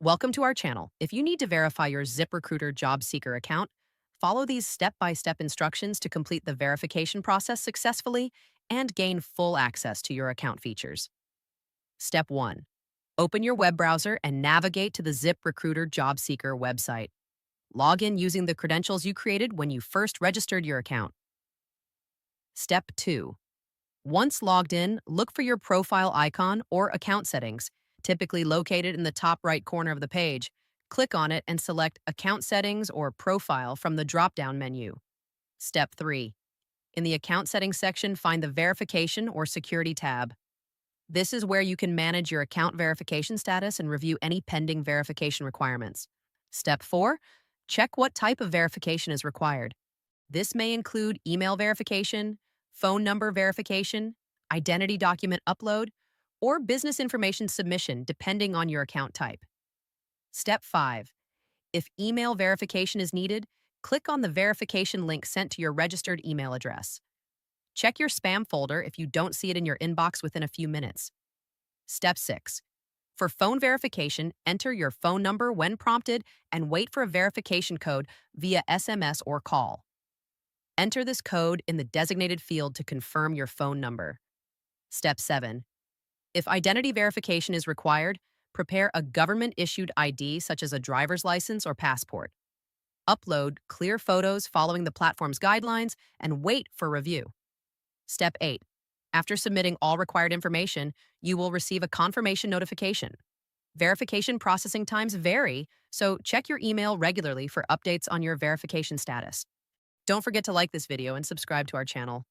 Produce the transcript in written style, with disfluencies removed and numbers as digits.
Welcome to our channel. If you need to verify your ZipRecruiter job seeker account, follow these step-by-step instructions to complete the verification process successfully and gain full access to your account features. Step 1. Open your web browser and navigate to the ZipRecruiter job seeker website. Log in using the credentials you created when you first registered your account. Step 2. Once logged in, look for your profile icon or account settings, typically located in the top right corner of the page. Click on it and select Account Settings or Profile from the drop-down menu. Step 3. In the Account Settings section, find the Verification or Security tab. This is where you can manage your account verification status and review any pending verification requirements. Step 4. Check what type of verification is required. This may include email verification, phone number verification, identity document upload, or business information submission, depending on your account type. Step 5. If email verification is needed, click on the verification link sent to your registered email address. Check your spam folder if you don't see it in your inbox within a few minutes. Step 6. For phone verification, enter your phone number when prompted and wait for a verification code via SMS or call. Enter this code in the designated field to confirm your phone number. Step 7. If identity verification is required, prepare a government-issued ID such as a driver's license or passport. Upload clear photos following the platform's guidelines and wait for review. Step 8. After submitting all required information, you will receive a confirmation notification. Verification processing times vary, so check your email regularly for updates on your verification status. Don't forget to like this video and subscribe to our channel.